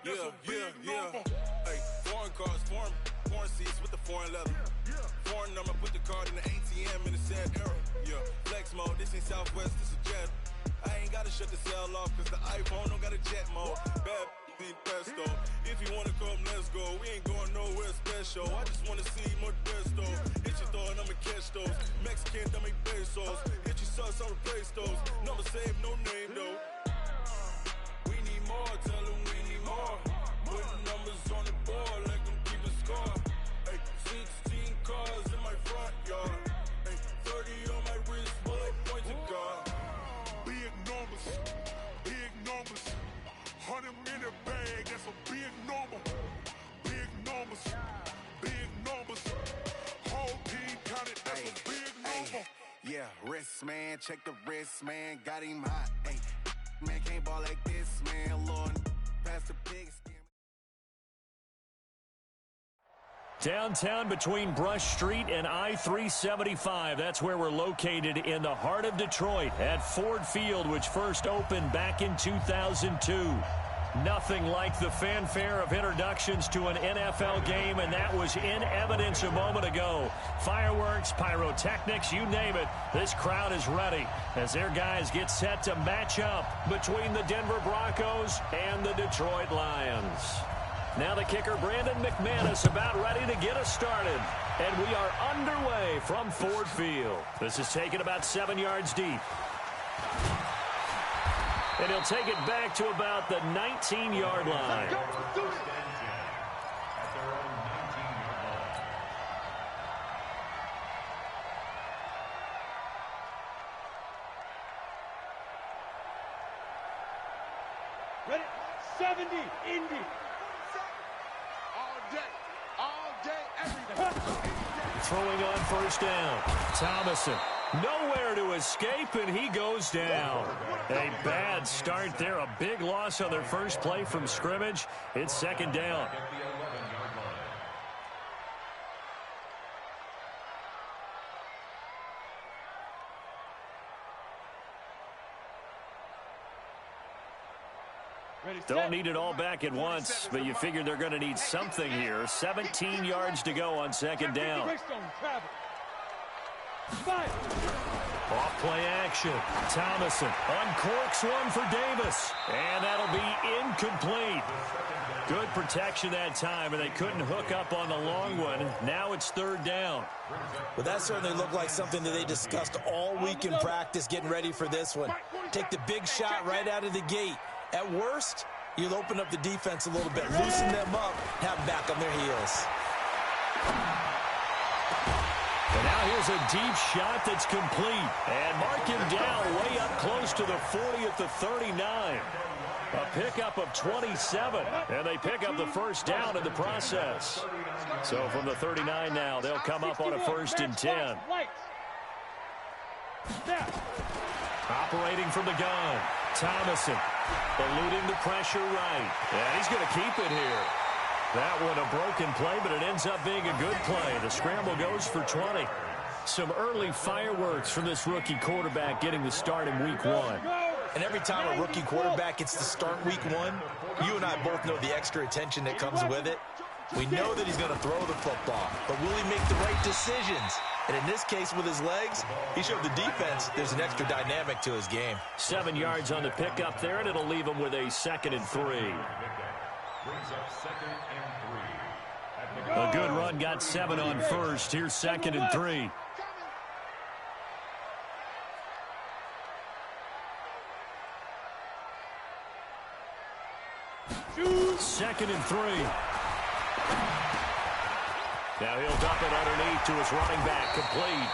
Yeah. Hey, foreign cars, foreign seats with the foreign leather. Foreign number, put the card in the ATM in the said era. Yeah, flex mode, this ain't Southwest, this a jet. I ain't gotta shut the cell off, cause the iPhone don't got a jet mode. Bad ain't pesto. If you wanna come, let's go. We ain't going nowhere special. I just wanna see Modesto. Hit your thought, I'ma catch those. Mexican, I make pesos. Hit your sus, I'll replace those. Number save, no name though. We need more, tell them we need more. Putting numbers on the board like I'm keeping score. Hey, 16 cars in my front yard. Hey, 30 on my wrist while I point to God. Big numbers, big numbers. 100 in a bag, that's a big number. Big numbers, big numbers. Whole team counted, that's a big number. Yeah, wrist man, check the wrist man, got him hot. Ay, man can't ball like this, man. Lord, pass the pig skin. Downtown between Brush Street and I-375. That's where we're located in the heart of Detroit at Ford Field, which first opened back in 2002. Nothing like the fanfare of introductions to an NFL game, and that was in evidence a moment ago. Fireworks, pyrotechnics, you name it. This crowd is ready as their guys get set to match up between the Denver Broncos and the Detroit Lions. Now the kicker, Brandon McManus, about ready to get us started. And we are underway from Ford Field. This is taken about 7 yards deep. And he'll take it back to about the 19-yard line. Ready? 70, Indy. Throwing on first down. Thomason. Nowhere to escape, and he goes down. A bad start there. A big loss on their first play from scrimmage. It's second down. Don't need it all back at once, but you figure they're going to need something here. 17 yards to go on second down. Off play action. Thomason uncorks one for Davis, and that'll be incomplete. Good protection that time, and they couldn't hook up on the long one. Now it's third down. Well, that certainly looked like something that they discussed all week in practice, getting ready for this one. Take the big shot right out of the gate. At worst, you'll open up the defense a little bit, loosen them up, have them back on their heels. And now here's a deep shot that's complete. And mark him down way up close to the 40 at the 39. A pickup of 27. And they pick up the first down in the process. So from the 39 now, they'll come up on a 1st and 10. Operating from the gun. Thomason eluding the pressure right. And he's going to keep it here. That one a broken play, but it ends up being a good play. The scramble goes for 20. Some early fireworks from this rookie quarterback getting the start in week 1. And every time a rookie quarterback gets to start week 1, you and I both know the extra attention that comes with it. We know that he's going to throw the football, but will he make the right decisions? And in this case, with his legs, he showed the defense there's an extra dynamic to his game. 7 yards on the pickup there, and it'll leave him with a 2nd and 3. A good run, got 7 on first. Here's 2nd and 3. Second and 3. Now he'll dump it underneath to his running back, complete.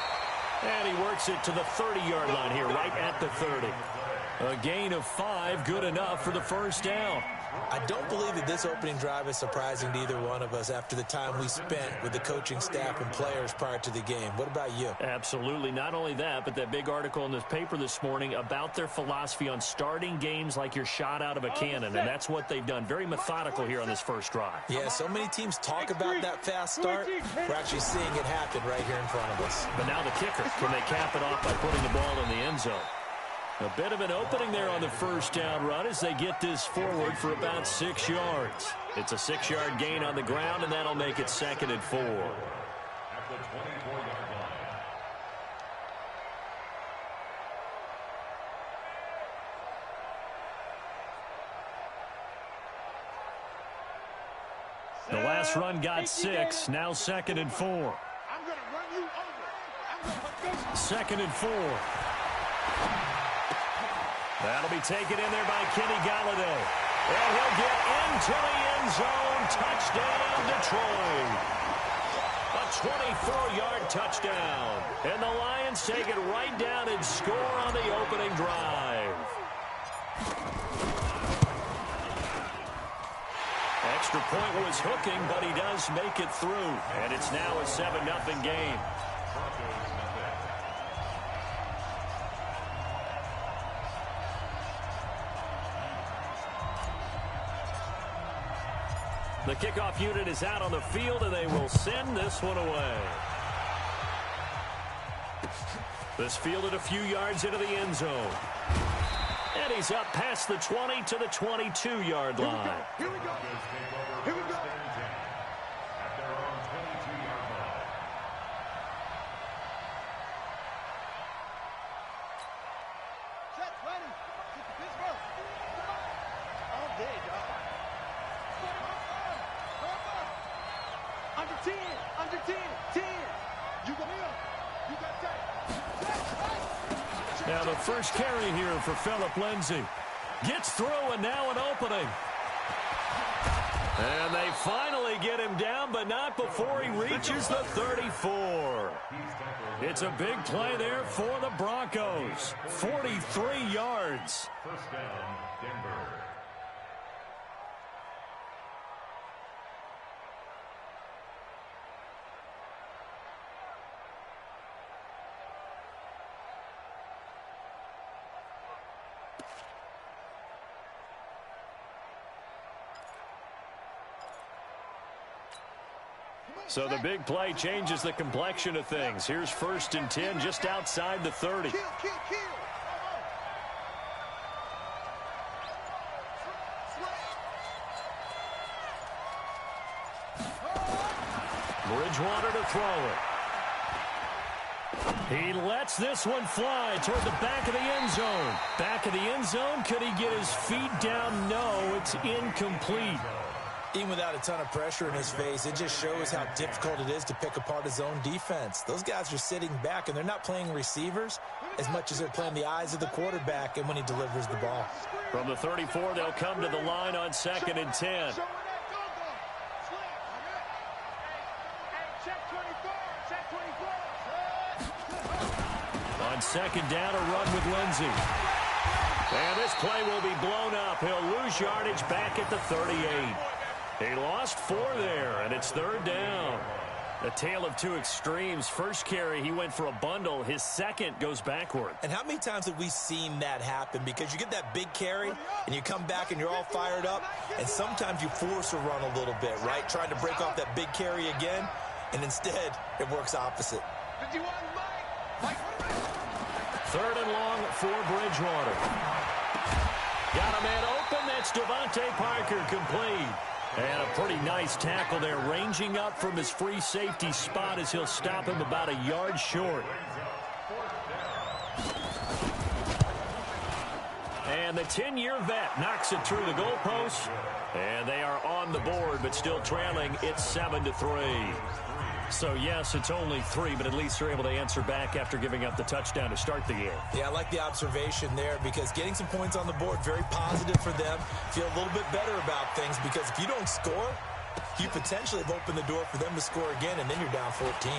And he works it to the 30-yard line here, right at the 30. A gain of 5, good enough for the first down. I don't believe that this opening drive is surprising to either one of us after the time we spent with the coaching staff and players prior to the game. What about you? Absolutely. Not only that, but that big article in the paper this morning about their philosophy on starting games like you're shot out of a cannon, and that's what they've done. Very methodical here on this first drive. Yeah, so many teams talk about that fast start. We're actually seeing it happen right here in front of us. But now the kicker. Can they cap it off by putting the ball in the end zone? A bit of an opening there on the first down run as they get this forward for about 6 yards. It's a 6-yard gain on the ground, and that'll make it 2nd and 4. At the 24-yard line. The last run got 6. Now 2nd and 4. I'm going to run you over. 2nd and 4. That'll be taken in there by Kenny Galladay. And he'll get into the end zone. Touchdown, Detroit. A 24-yard touchdown. And the Lions take it right down and score on the opening drive. Extra point was hooking, but he does make it through. And it's now a 7-0 game. The kickoff unit is out on the field, and they will send this one away. This fielded a few yards into the end zone. And he's up past the 20 to the 22-yard line. Here we go. Here we go. At their own 22-yard line. Set, ready. Get the Pittsburgh. All day, dog. Under 10, under 10, 10. You got me up. You got that. Now the first carry here for Phillip Lindsay. Gets through, and now an opening. And they finally get him down, but not before he reaches the 34. It's a big play there for the Broncos. 43 yards. First down, Denver. So the big play changes the complexion of things. Here's 1st and 10 just outside the 30. Kill, kill, kill. Bridgewater to throw it. He lets this one fly toward the back of the end zone. Back of the end zone. Could he get his feet down? No, it's incomplete. Even without a ton of pressure in his face, it just shows how difficult it is to pick apart his own defense. Those guys are sitting back, and they're not playing receivers as much as they're playing the eyes of the quarterback and when he delivers the ball. From the 34, they'll come to the line on 2nd and 10. On 2nd down, a run with Lindsay. And this play will be blown up. He'll lose yardage back at the 38. He lost 4 there, and it's 3rd down. A tale of two extremes. First carry, he went for a bundle. His second goes backward. And how many times have we seen that happen? Because you get that big carry, and you come back, and you're all fired up, and sometimes you force a run a little bit, right? Trying to break off that big carry again, and instead, it works opposite. 3rd and long for Bridgewater. Got a man open. That's Devontae Parker, complete. And a pretty nice tackle there, ranging up from his free safety spot as he'll stop him about a yard short. And the 10-year vet knocks it through the goalpost. And they are on the board, but still trailing. It's 7-3. So, yes, it's only 3, but at least they're able to answer back after giving up the touchdown to start the game. Yeah, I like the observation there because getting some points on the board, very positive for them. Feel a little bit better about things because if you don't score, you potentially have opened the door for them to score again, and then you're down 14.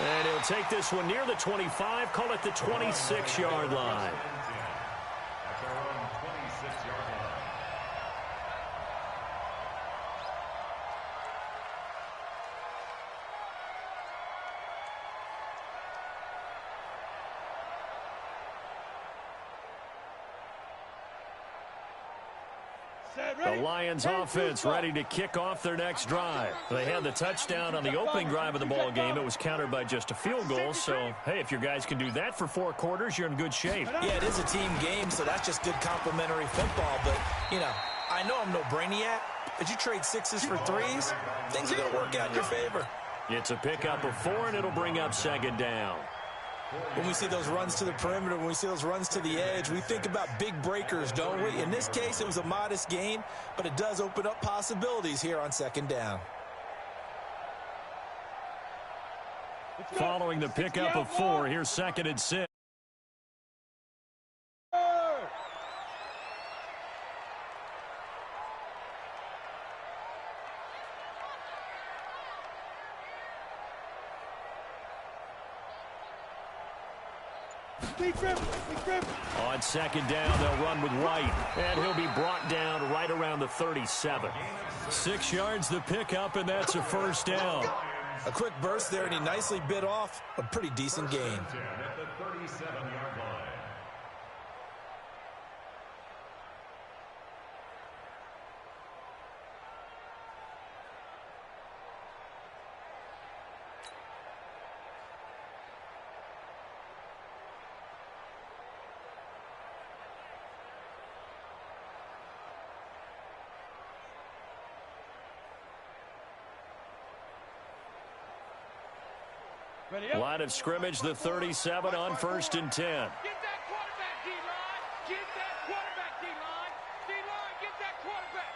And he'll take this one near the 25, call it the 26-yard line. At their own 26-yard line. The Lions offense ready to kick off their next drive. They had the touchdown on the opening drive of the ball game. It was countered by just a field goal. So, hey, if your guys can do that for 4 quarters, you're in good shape. Yeah, it is a team game, so that's just good complimentary football. But, you know, I know I'm no brainiac, but you trade 6s for 3s, things are going to work out in your favor. It's a pickup of 4, and it'll bring up 2nd down. When we see those runs to the perimeter, when we see those runs to the edge, we think about big breakers, don't we? In this case, it was a modest gain, but it does open up possibilities here on 2nd down. Following the pickup of 4, here's 2nd and 6. On 2nd down, they'll run with White, and he'll be brought down right around the 37. 6 yards the pickup, and that's a 1st down. A quick burst there, and he nicely bit off a pretty decent gain. At the 37-yard line. Line of scrimmage, the 37 on 1st and 10. Get that quarterback, D-line. Get that quarterback, D-line. Get that quarterback.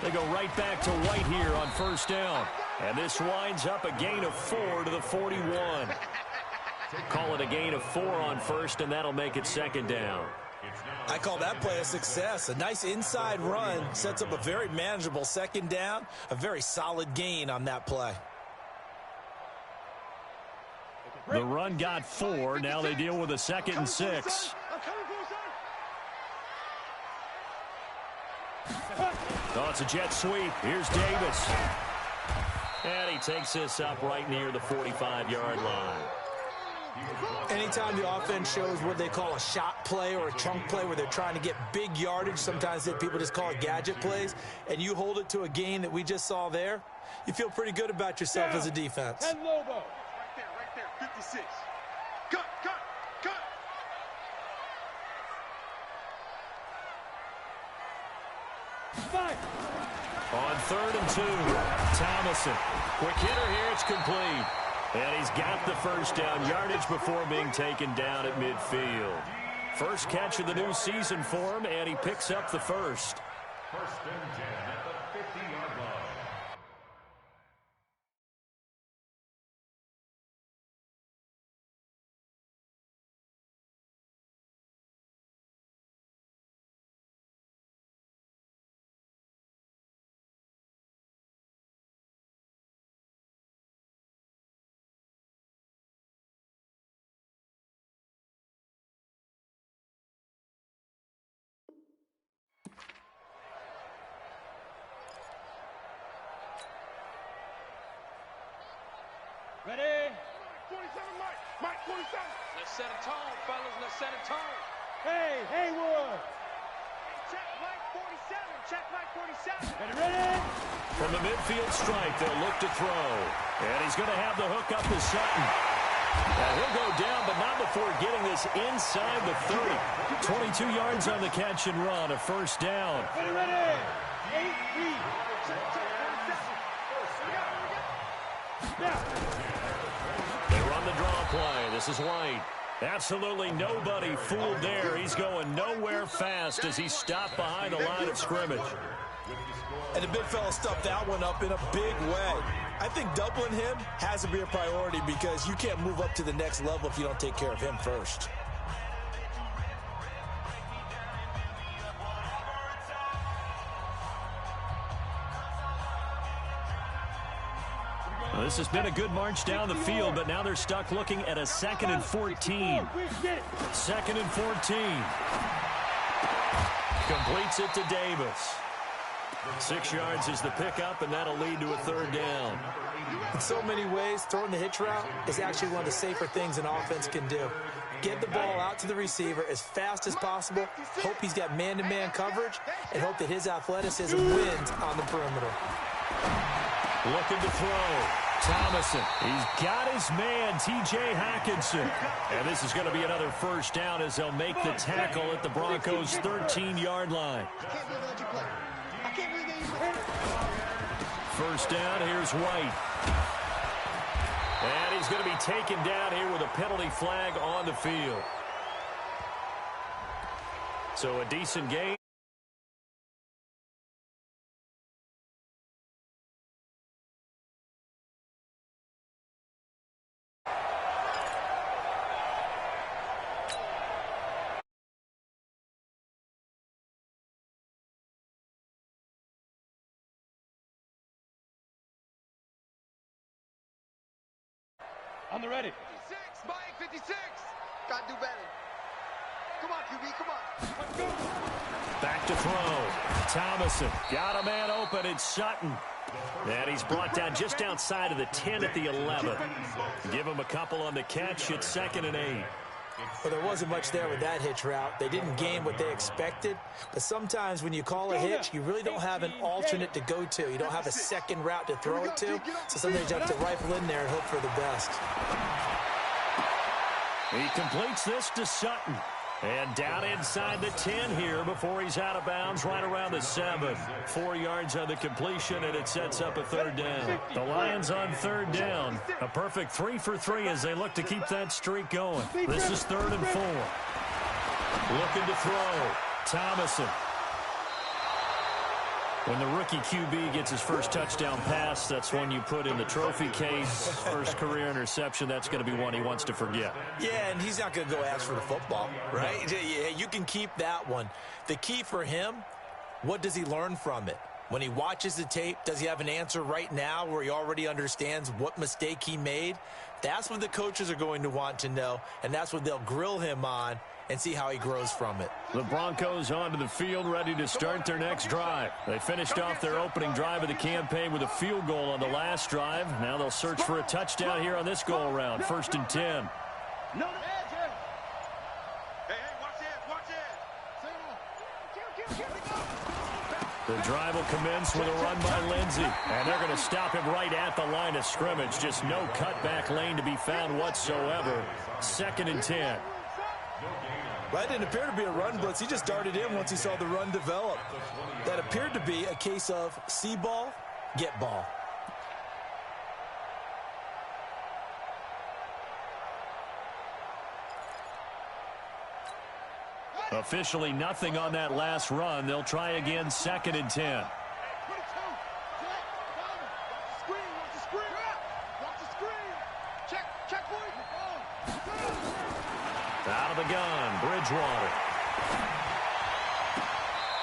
They go right back to White here on 1st down. And this winds up a gain of 4 to the 41. Call it a gain of 4 on 1st, and that'll make it 2nd down. I call that play a success. A nice inside run sets up a very manageable 2nd down. A very solid gain on that play. The run got 4. Now they deal with a 2nd and 6. Oh, it's a jet sweep. Here's Davis. And he takes this up right near the 45-yard line. Anytime the offense shows what they call a shot play or a chunk play where they're trying to get big yardage, sometimes people just call it gadget plays, and you hold it to a gain that we just saw there, you feel pretty good about yourself as a defense. And Lobo. Right there, 56. Cut. On 3rd and 2, Thomason. Quick hitter here, it's complete. And he's got the 1st down yardage before being taken down at midfield. First catch of the new season for him, and he picks up the 1st. 1st and 10 at the 50-yard line. Ready? 27, Mike 27. Let's set a tone, fellas. Let's set a tone. Hey, Haywood. Check Mike 47. Check Mike 47. Ready? From the midfield stripe, they'll look to throw. And he's going to have the hook up to Sutton. And he'll go down, but not before getting this inside the 30. 22 yards on the catch and run, a 1st down. Ready? 8-3. They run the draw play. This is White. Absolutely nobody fooled there. He's going nowhere fast as he's stopped behind the line of scrimmage. And the big fella stuffed that one up in a big way. I think doubling him has to be a priority because you can't move up to the next level if you don't take care of him first. Well, this has been a good march down the field, but now they're stuck looking at a 2nd and 14. 2nd and 14. Completes it to Davis. 6 yards is the pickup, and that'll lead to a 3rd down. In so many ways, throwing the hitch route is actually one of the safer things an offense can do. Get the ball out to the receiver as fast as possible, hope he's got man-to-man coverage, and hope that his athleticism wins on the perimeter. Looking to throw. Thomason. He's got his man, T.J. Hawkinson. And this is going to be another first down as they'll make the tackle at the Broncos' 13-yard line. First down, here's White. And he's going to be taken down here with a penalty flag on the field. So a decent game. On the ready. 56, Mike, 56. Gotta do better. Come on, QB, come on. Back to throw. Thomason got a man open. It's Sutton. And he's brought down just outside of the 10 at the 11. Give him a couple on the catch. It's 2nd and 8. Well, there wasn't much there with that hitch route. They didn't gain what they expected. But sometimes when you call a hitch, you really don't have an alternate to go to. You don't have a second route to throw it to. So sometimes you have to rifle in there and hope for the best. He completes this to Sutton. And down inside the 10 here before he's out of bounds right around the 7. 4 yards on the completion, and it sets up a 3rd down. The Lions on 3rd down. A perfect 3 for 3 as they look to keep that streak going. This is 3rd and 4. Looking to throw. Thomason. When the rookie QB gets his first touchdown pass, that's one you put in the trophy case. First career interception, that's going to be one he wants to forget. Yeah, and he's not going to go ask for the football, right? Yeah, you can keep that one. The key for him, what does he learn from it? When he watches the tape, does he have an answer right now where he already understands what mistake he made? That's what the coaches are going to want to know, and that's what they'll grill him on and see how he grows from it. The Broncos onto the field, ready to start their next drive. They finished off their opening drive of the campaign with a field goal on the last drive. Now they'll search for a touchdown here on this go-around. 1st and 10. No edge. Hey, watch it. The drive will commence with a run by Lindsey. And they're going to stop him right at the line of scrimmage. Just no cutback lane to be found whatsoever. 2nd and 10. Well, that didn't appear to be a run blitz. He just darted in once he saw the run develop. That appeared to be a case of see ball, get ball. Officially nothing on that last run. They'll try again, 2nd and 10. Out of the gun, Bridgewater.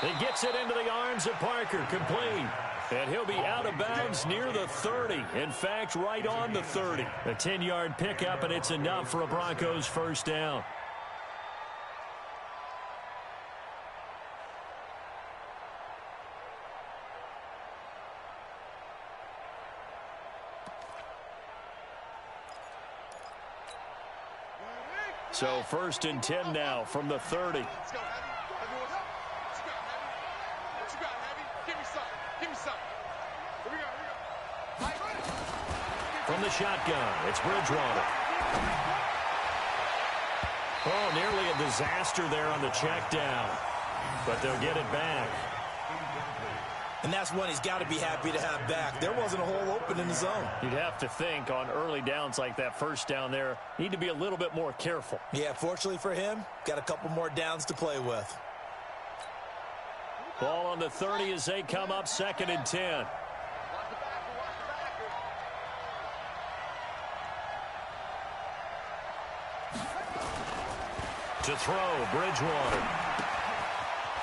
He gets it into the arms of Parker, complete. And he'll be out of bounds near the 30. In fact, right on the 30. A 10-yard pickup, and it's enough for a Broncos first down. So 1st and 10 now from the 30. Let's go, Heavy. What you got, Heavy? Give me something. Give me something. Here we go. From the shotgun, it's Bridgewater. Oh, nearly a disaster there on the check down. But they'll get it back. And that's one he's got to be happy to have back. There wasn't a hole open in the zone. You'd have to think on early downs like that first down there, need to be a little bit more careful. Yeah, fortunately for him, got a couple more downs to play with. Ball on the 30 as they come up, 2nd and 10. To throw, Bridgewater.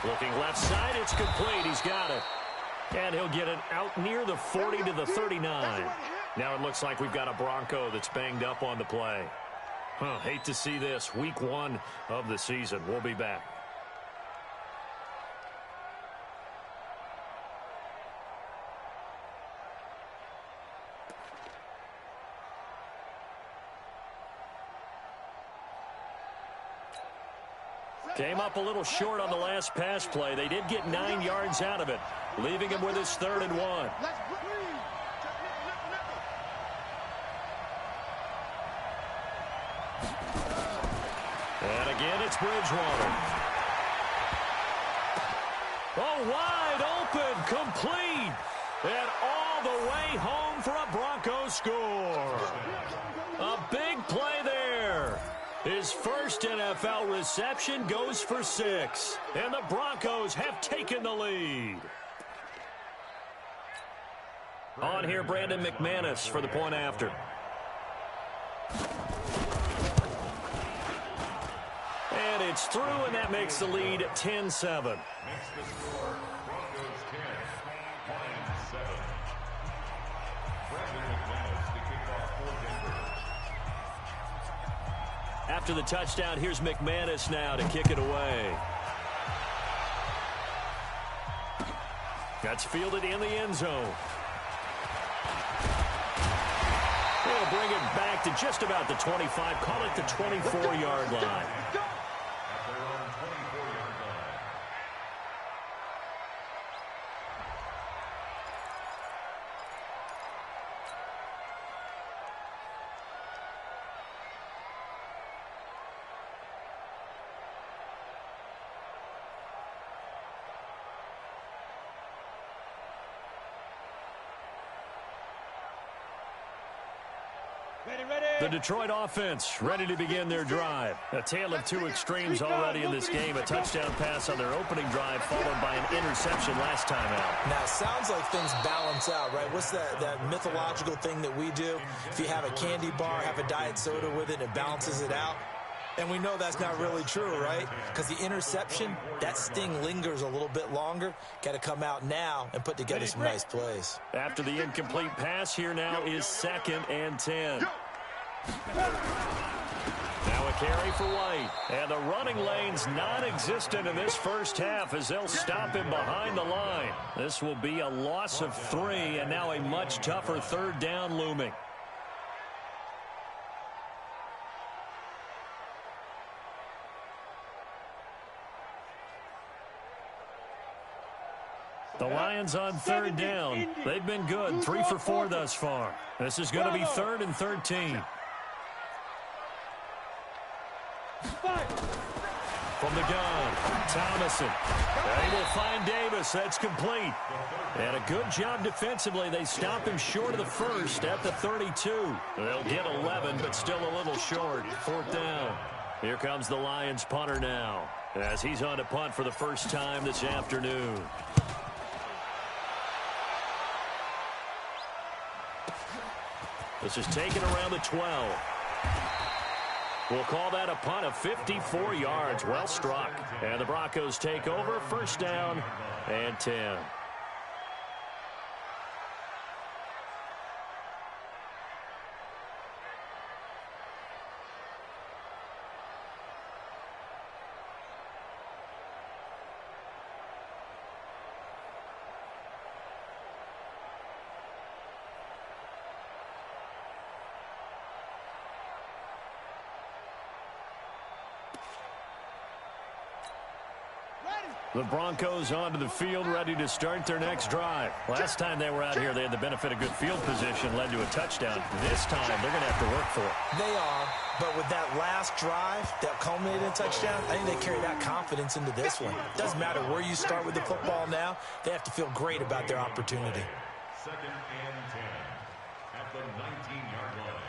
Looking left side, it's complete. He's got it. And he'll get it out near the 40 to the 39. Now it looks like we've got a Bronco that's banged up on the play. Hate to see this. Week 1 of the season. We'll be back. Came up a little short on the last pass play. They did get 9 yards out of it, leaving him with his 3rd and 1. And again, it's Bridgewater. Oh, wide open, complete, and all the way home for a Broncos score. A big play there. His first NFL reception goes for 6, and the Broncos have taken the lead. On here, Brandon McManus for the point after. And it's through, and that makes the lead 10-7. Makes the score Broncos 10, Lions 7. Brandon McManus to kick off for Denver. After the touchdown, here's McManus now to kick it away. That's fielded in the end zone. They'll bring it back to just about the 25, call it the 24-yard line. At their own 24-yard line. The Detroit offense ready to begin their drive. A tale of two extremes already in this game. A touchdown pass on their opening drive followed by an interception last time out. Now, it sounds like things balance out, right? What's that mythological thing that we do? If you have a candy bar, have a diet soda with it, and it balances it out. And we know that's not really true, right? Because the interception, that sting lingers a little bit longer. Got to come out now and put together some nice plays. After the incomplete pass, here now is 2nd and 10. Now a carry for White. And the running lane's non-existent in this first half as they'll stop him behind the line. This will be a loss of 3, and now a much tougher 3rd down looming. The Lions on 3rd down. They've been good, 3 for 4 thus far. This is going to be 3rd and 13. From the gun, Thomason. They will find Davis. That's complete. And a good job defensively. They stop him short of the first at the 32. They'll get 11, but still a little short. 4th down. Here comes the Lions punter now, as he's on to punt for the first time this afternoon. This is taken around the 12. We'll call that a punt of 54 yards. Well struck. And the Broncos take over. 1st down and 10. The Broncos onto the field, ready to start their next drive. Last time they were out here, they had the benefit of good field position, led to a touchdown. This time, they're going to have to work for it. They are, but with that last drive that culminated in a touchdown, I think they carry that confidence into this one. Doesn't matter where you start with the football now, they have to feel great about their opportunity. 2nd and 10 at the 19-yard line.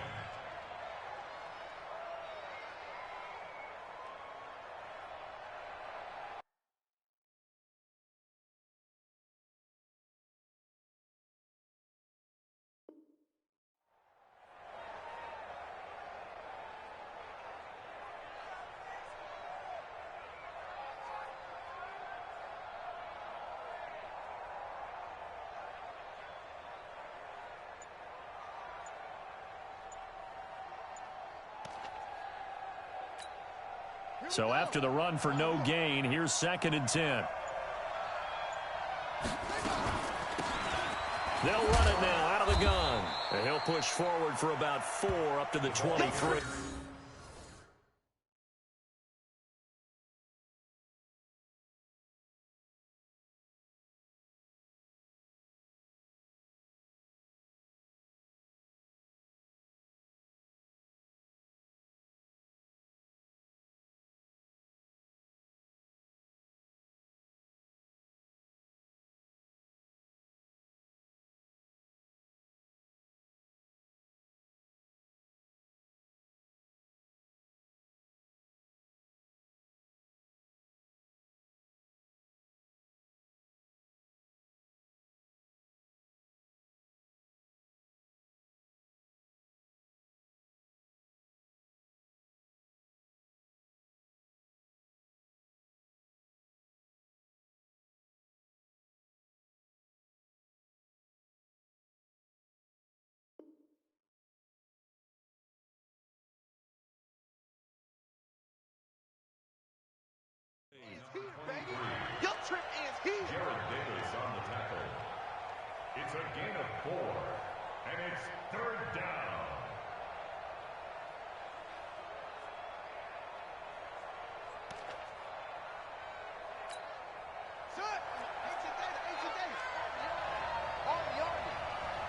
So after the run for no gain, here's 2nd and 10. They'll run it now out of the gun. And he'll push forward for about 4 up to the 23. It's a gain of 4, and it's 3rd down.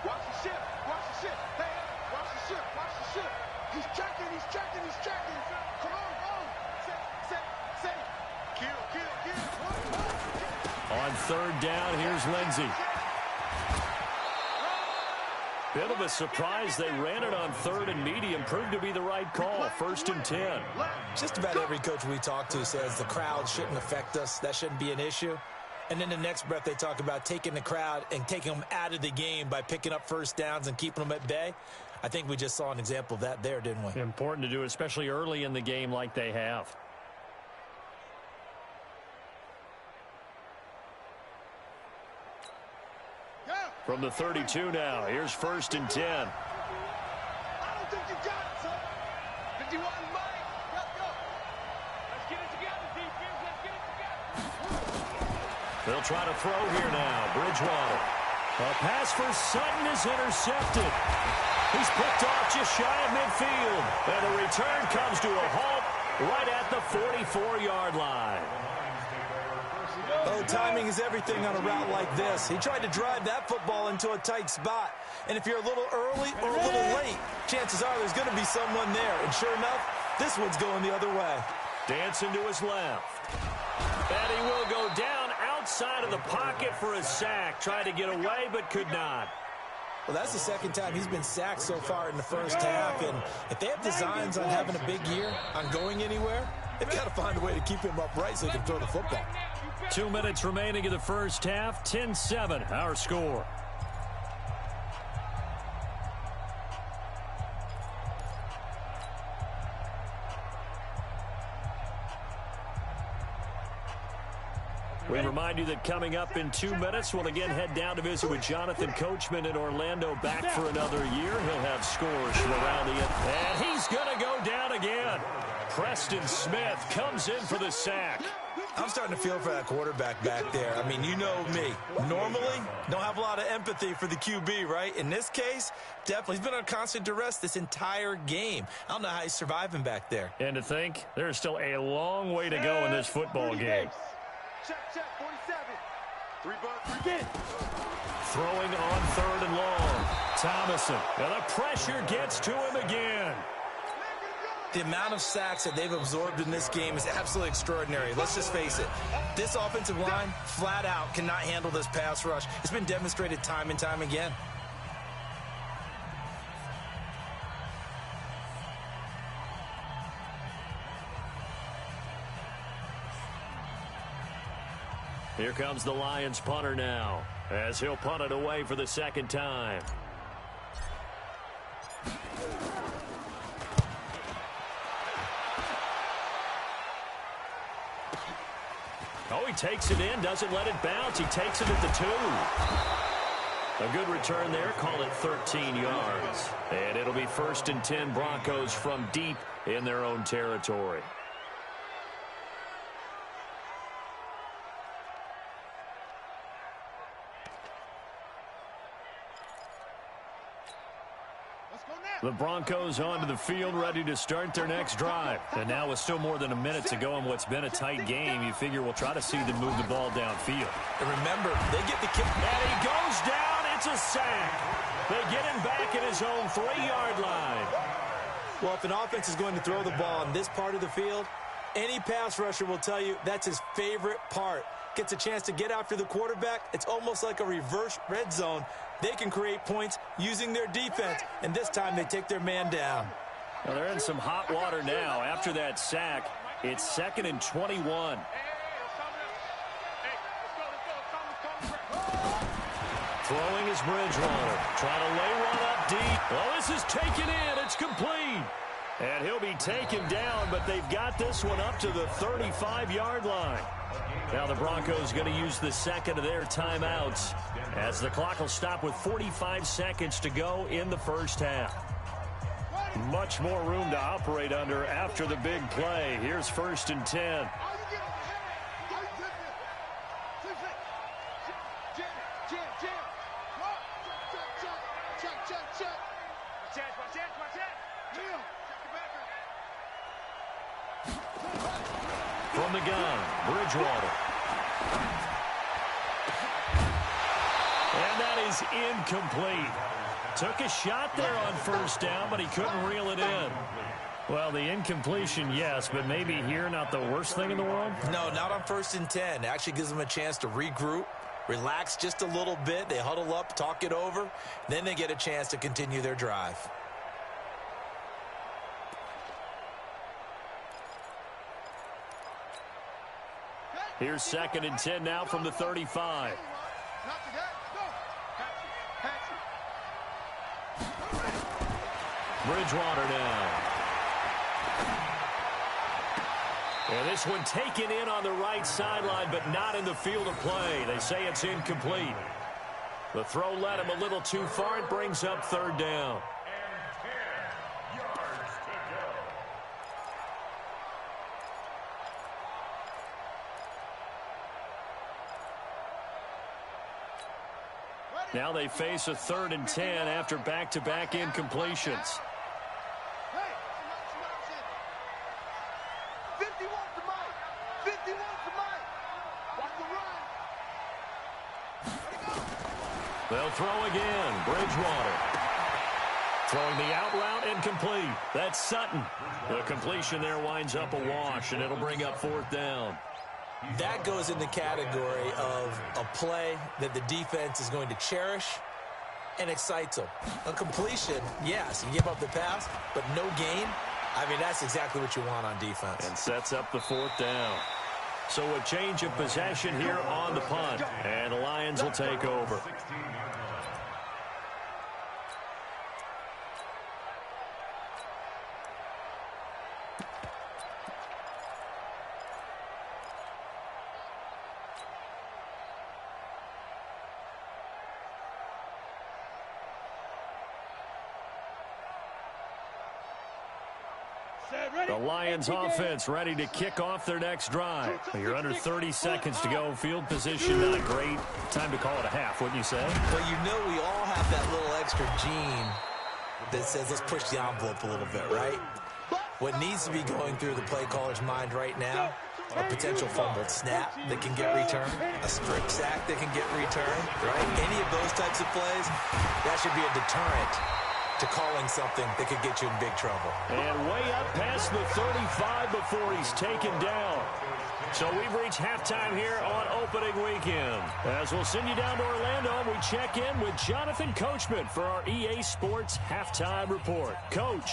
Watch the ship. Watch the ship. Hey, watch the ship. Watch the ship. He's checking. He's checking. He's checking. Come on, on. Set. Kill. On 3rd down, here's Lindsey. Bit of a surprise. They ran it on 3rd and medium. Proved to be the right call. 1st and 10. Just about every coach we talk to says the crowd shouldn't affect us. That shouldn't be an issue. And then the next breath they talk about taking the crowd and taking them out of the game by picking up 1st downs and keeping them at bay. I think we just saw an example of that there, didn't we? Important to do, especially early in the game like they have. From the 32 now, here's 1st and 10. I don't think you got it, son. 51 Mike. Let's go. Let's get it together, defense. Let's get it together. They'll try to throw here now. Bridgewater. A pass for Sutton is intercepted. He's picked off just shy of midfield. And the return comes to a halt right at the 44-yard line. Oh, timing is everything on a route like this. He tried to drive that football into a tight spot. And if you're a little early or a little late, chances are there's going to be someone there. And sure enough, this one's going the other way. Dancing to his left. And he will go down outside of the pocket for a sack. Tried to get away, but could not. Well, that's the 2nd time he's been sacked so far in the 1st half. And if they have designs on having a big year, on going anywhere, they've got to find a way to keep him upright so he can throw the football. 2 minutes remaining in the 1st half. 10-7, our score. We remind you that coming up in 2 minutes, we'll again head down to visit with Jonathan Coachman in Orlando, back for another year. He'll have scores from around the end. And he's going to go down again. Preston Smith comes in for the sack. I'm starting to feel for that quarterback back there. I mean, you know me. Normally, don't have a lot of empathy for the QB, right? In this case, definitely. He's been on constant duress this entire game. I don't know how he's surviving back there. And to think, there's still a long way to go in this football game. Check, 47. 3 bucks. Get it. Throwing on 3rd and long. Thomason. And the pressure gets to him again. The amount of sacks that they've absorbed in this game is absolutely extraordinary. Let's just face it. This offensive line, flat out, cannot handle this pass rush. It's been demonstrated time and time again. Here comes the Lions punter now, as he'll punt it away for the 2nd time. Oh, he takes it in, doesn't let it bounce. He takes it at the 2. A good return there, call it 13 yards. And it'll be 1st and 10 Broncos from deep in their own territory. The Broncos onto the field, ready to start their next drive. And now with still more than a minute to go in what's been a tight game, you figure we'll try to see them move the ball downfield. And remember, they get the kick. And he goes down. It's a sack. They get him back at his own 3-yard line. Well, if an offense is going to throw the ball on this part of the field, any pass rusher will tell you that's his favorite part. Gets a chance to get after the quarterback. It's almost like a reverse red zone. They can create points using their defense, and this time they take their man down. Well, they're in some hot water now. After that sack, it's 2nd and 21. Throwing is Bridgewater. Trying to lay one up deep. Well, this is taken in. It's complete. And he'll be taken down, but they've got this one up to the 35-yard line. Now the Broncos going to use the 2nd of their timeouts as the clock will stop with 45 seconds to go in the 1st half. Much more room to operate under after the big play. Here's 1st and 10. From the gun, Bridgewater. And that is incomplete. Took a shot there on first down, but he couldn't reel it in. Well, the incompletion, yes, but maybe here not the worst thing in the world? No, not on 1st and 10. It actually gives them a chance to regroup, relax just a little bit. They huddle up, talk it over. Then they get a chance to continue their drive. Here's 2nd and 10 now from the 35. Bridgewater now. And this one taken in on the right sideline, but not in the field of play. They say it's incomplete. The throw led him a little too far. It brings up 3rd down. Now they face a 3rd and 10 after back-to-back incompletions. 51 to Mike. 51 to Mike. Watch the run. They'll throw again. Bridgewater. Throwing the out route incomplete. That's Sutton. The completion there winds up a wash, and it'll bring up 4th down. That goes in the category of a play that the defense is going to cherish and excites them. A completion, yes, you give up the pass, but no gain. I mean, that's exactly what you want on defense. And sets up the 4th down. So a change of possession here on the punt, and the Lions will take over. The Lions offense ready to kick off their next drive. You're under 30 seconds to go. Field position not great. Time to call it a half, wouldn't you say? Well, you know we all have that little extra gene that says let's push the envelope a little bit, right? What needs to be going through the play caller's mind right now, a potential fumbled snap that can get returned, a strip sack that can get returned, right? Any of those types of plays, that should be a deterrent to calling something that could get you in big trouble. And way up past the 35 before he's taken down. So we've reached halftime here on opening weekend. As we'll send you down to Orlando, we check in with Jonathan Coachman for our EA Sports Halftime Report. Coach.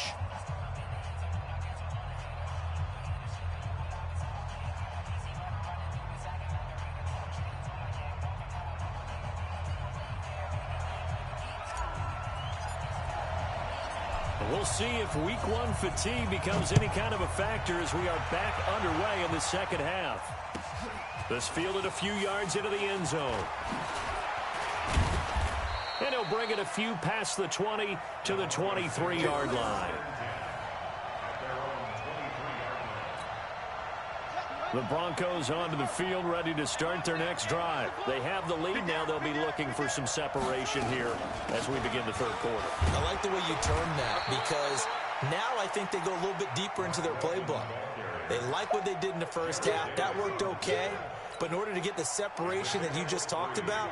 We'll see if week one fatigue becomes any kind of a factor as we are back underway in the second half. This fielded a few yards into the end zone. And he'll bring it a few past the 20 to the 23-yard line. The Broncos onto the field ready to start their next drive. They have the lead now. They'll be looking for some separation here as we begin the third quarter. I like the way you termed that because now I think they go a little bit deeper into their playbook. They like what they did in the first half. That worked okay. But in order to get the separation that you just talked about,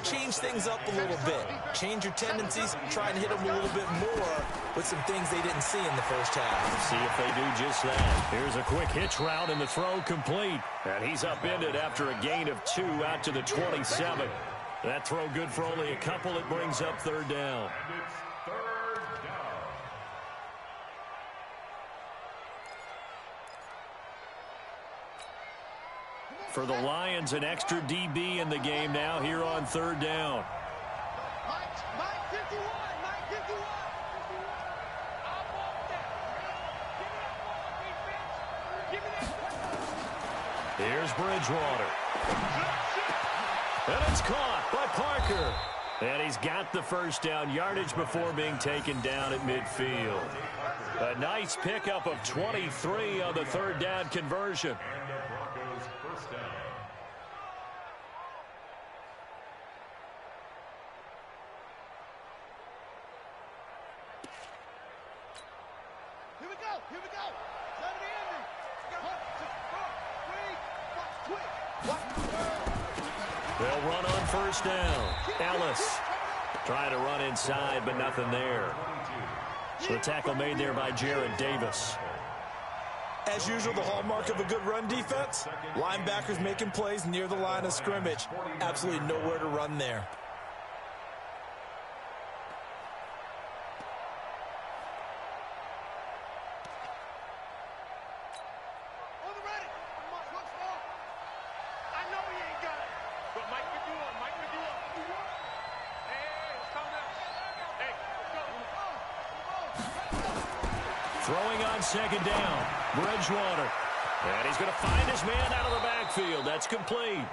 change things up a little bit. Change your tendencies, try and hit them a little bit more with some things they didn't see in the first half. See if they do just that. Here's a quick hitch route and the throw complete. And he's upended after a gain of 2 out to the 27. That throw good for only a couple. It brings up third down. For the Lions, an extra DB in the game now here on third down. Mike 51, Mike 51. Here's Bridgewater. And it's caught by Parker. And he's got the first down yardage before being taken down at midfield. A nice pickup of 23 on the third down conversion. Here we go. 70 Indy. They'll run on first down. Ellis trying to run inside, but nothing there. So the tackle made there by Jared Davis. As usual, the hallmark of a good run defense, linebackers making plays near the line of scrimmage. Absolutely nowhere to run there. Throwing on second down, Bridgewater. And he's going to find his man out of the backfield. That's complete.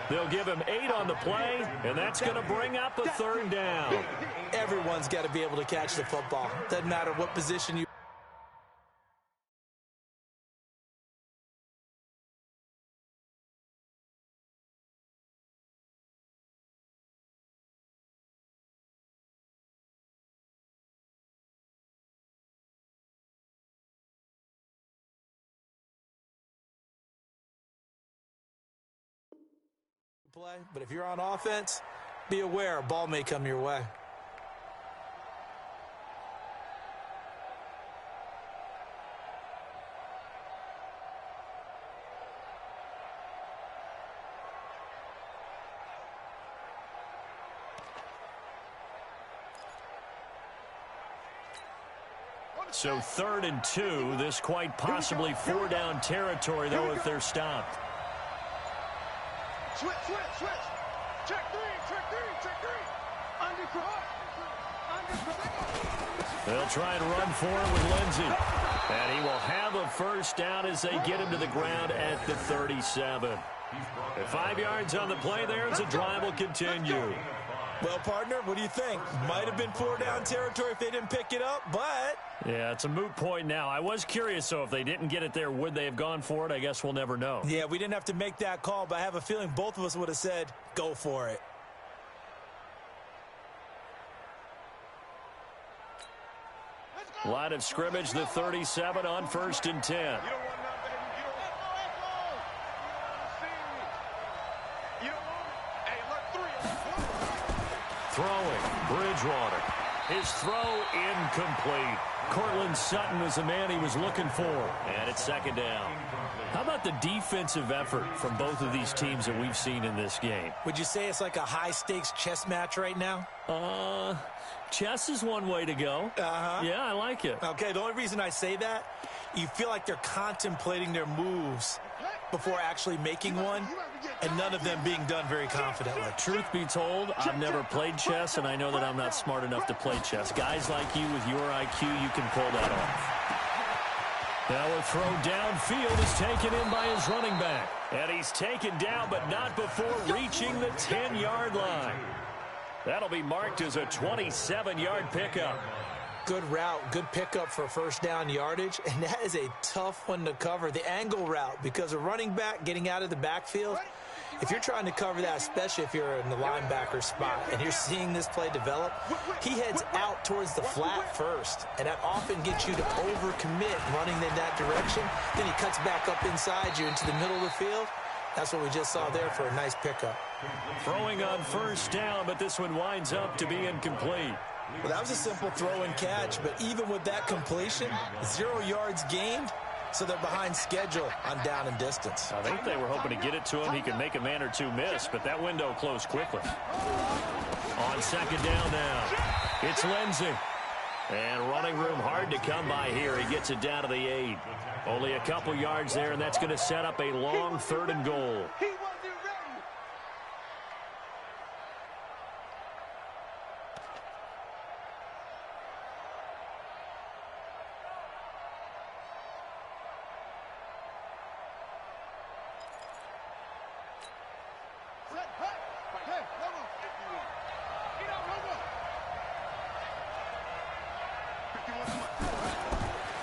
They'll give him 8 on the play, and that's going to bring up a third down. Everyone's got to be able to catch the football. Doesn't matter what position you play, but if you're on offense, be aware a ball may come your way. So 3rd and 2, this quite possibly 4-down territory, though, if they're stopped. Switch. Check three. They'll try and run for it with Lindsey. And he will have a first down as they get him to the ground at the 37. And 5 yards on the play there as the drive will continue. Well, partner, what do you think? Might have been 4-down territory if they didn't pick it up, but... Yeah, it's a moot point now. I was curious, so if they didn't get it there, would they have gone for it? I guess we'll never know. Yeah, we didn't have to make that call, but I have a feeling both of us would have said, go for it. Line of scrimmage, the 37 on 1st and 10. Throwing, Bridgewater. His throw incomplete. Cortland Sutton was the man he was looking for. And it's 2nd down. How about the defensive effort from both of these teams that we've seen in this game? Would you say it's like a high-stakes chess match right now? Chess is one way to go. Yeah, I like it. Okay, the only reason I say that, you feel like they're contemplating their moves before actually making one, and none of them being done very confidently. Truth be told, I've never played chess, and I know that I'm not smart enough to play chess. Guys like you with your IQ, you can pull that off. Now a throw downfield is taken in by his running back. And he's taken down, but not before reaching the 10-yard line. That'll be marked as a 27-yard pickup. Good route, good pickup for 1st down yardage, and that is a tough one to cover, the angle route, because a running back getting out of the backfield, if you're trying to cover that, especially if you're in the linebacker spot and you're seeing this play develop, he heads out towards the flat first, and that often gets you to overcommit running in that direction. Then he cuts back up inside you into the middle of the field. That's what we just saw there for a nice pickup. Throwing on 1st down, but this one winds up to be incomplete. Well, that was a simple throw and catch, but even with that completion, 0 yards gained, so they're behind schedule on down and distance. I think they were hoping to get it to him. He could make a man or two miss, but that window closed quickly. On 2nd down now, it's Lindsey. And running room hard to come by here. He gets it down to the 8. Only a couple yards there, and that's going to set up a long 3rd and goal.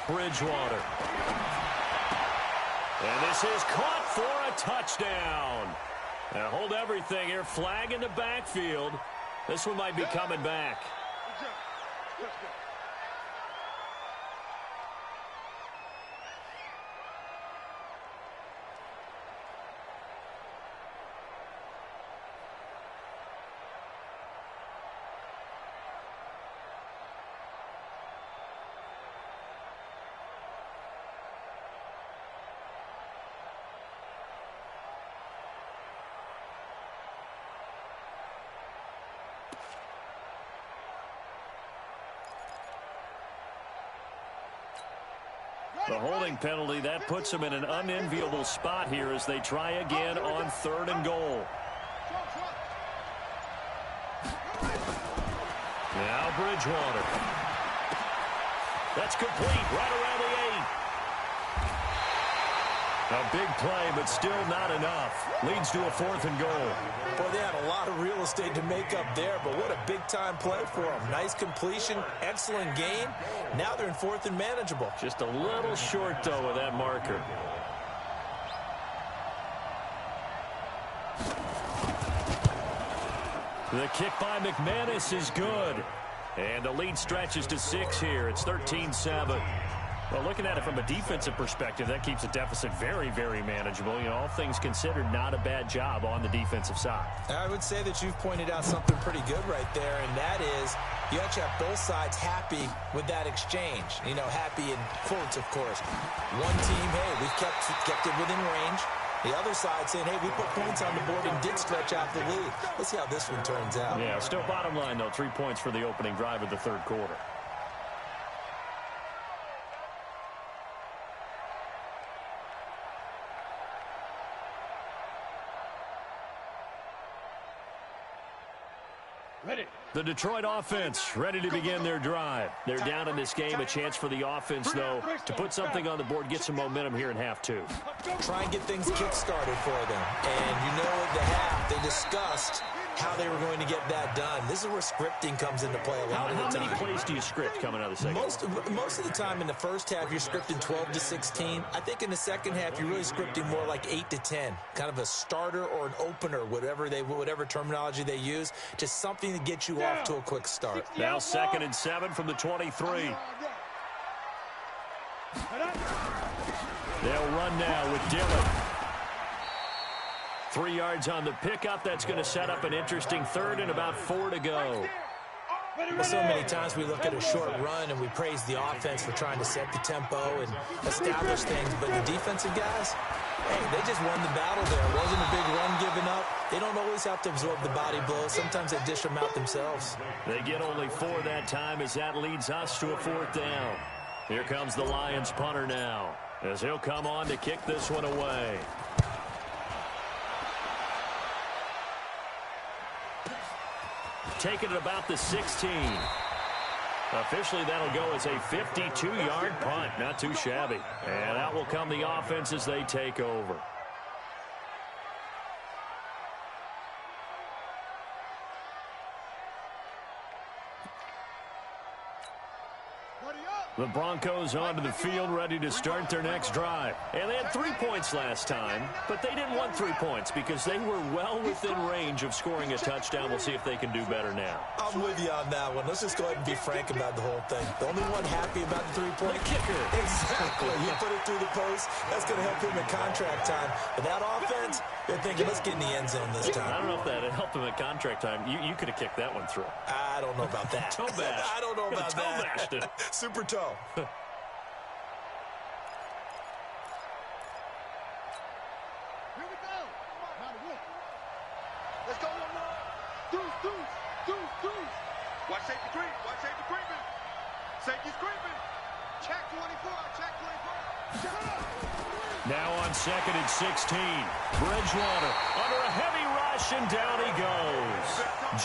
Bridgewater. And this is caught for a touchdown. Now hold everything here. Flag in the backfield. This one might be coming back. The holding penalty, that puts them in an unenviable spot here as they try again on 3rd and goal. Now Bridgewater. That's complete right around the 8. A big play, but still not enough. Leads to a 4th and goal. Boy, they had a lot of real estate to make up there, but what a big-time play for them. Nice completion, excellent game. Now they're in 4th and manageable. Just a little short, though, of that marker. The kick by McManus is good. And the lead stretches to 6 here. It's 13-7. Well, looking at it from a defensive perspective, that keeps the deficit very, very manageable. You know, all things considered, not a bad job on the defensive side. I would say that you've pointed out something pretty good right there, and that is you actually have both sides happy with that exchange. You know, happy in quotes, of course. One team, hey, we've kept it within range. The other side saying, hey, we put points on the board and did stretch out the lead. Let's see how this one turns out. Yeah, still bottom line, though, 3 points for the opening drive of the 3rd quarter. The Detroit offense ready to begin their drive. They're down in this game. A chance for the offense, though, to put something on the board, get some momentum here in half 2. Try and get things kick-started for them. And you know at the half, they discussed how they were going to get that done. This is where scripting comes into play a lot of the time. How many plays do you script coming out of the second? Most of the time in the first half, you're scripting 12 to 16. I think in the second half, you're really scripting more like 8 to 10. Kind of a starter or an opener, whatever terminology they use. Just something to get you off to a quick start. Now 2nd and 7 from the 23. They'll run now with Dillon. 3 yards on the pickup. That's going to set up an interesting 3rd and about 4 to go. Well, so many times we look at a short run and we praise the offense for trying to set the tempo and establish things. But the defensive guys, hey, they just won the battle there. It wasn't a big run given up. They don't always have to absorb the body blows. Sometimes they dish them out themselves. They get only 4 that time as that leads us to a 4th down. Here comes the Lions punter now as he'll come on to kick this one away. Taking it about the 16. Officially, that'll go as a 52-yard punt. Not too shabby. And out will come the offense as they take over. The Broncos onto the field, ready to start their next drive. And they had 3 points last time, but they didn't want 3 points because they were well within range of scoring a touchdown. We'll see if they can do better now. I'm with you on that one. Let's just go ahead and be frank about the whole thing. The only one happy about the 3-point kicker. Exactly. You put it through the post. That's going to help him in contract time. But that offense, they're thinking, let's get in the end zone this time. I don't know if that helped him at contract time. You could have kicked that one through. I don't know about that. Toe bash. I don't know about that. Toe bashed it. Super toe. Here we go. Let's go, Lamar. Deuce. Watch safety creep. Watch safety creeping. Safety's creeping. Check 24. Check 24. Now on 2nd and 16. Bridgewater under a heavy rush, and down he goes.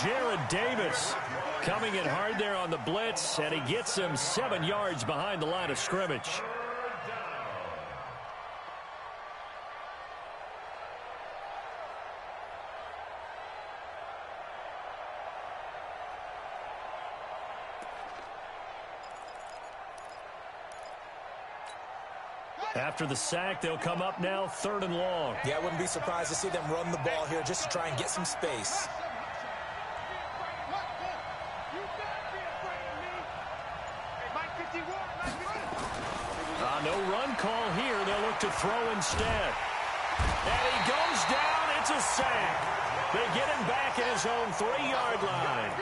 Jared Davis coming in hard there on the blitz, and he gets him 7 yards behind the line of scrimmage. After the sack, they'll come up now 3rd and long. Yeah, I wouldn't be surprised to see them run the ball here just to try and get some space. No run call here. They'll look to throw instead. And he goes down. It's a sack. They get him back at his own 3-yard line.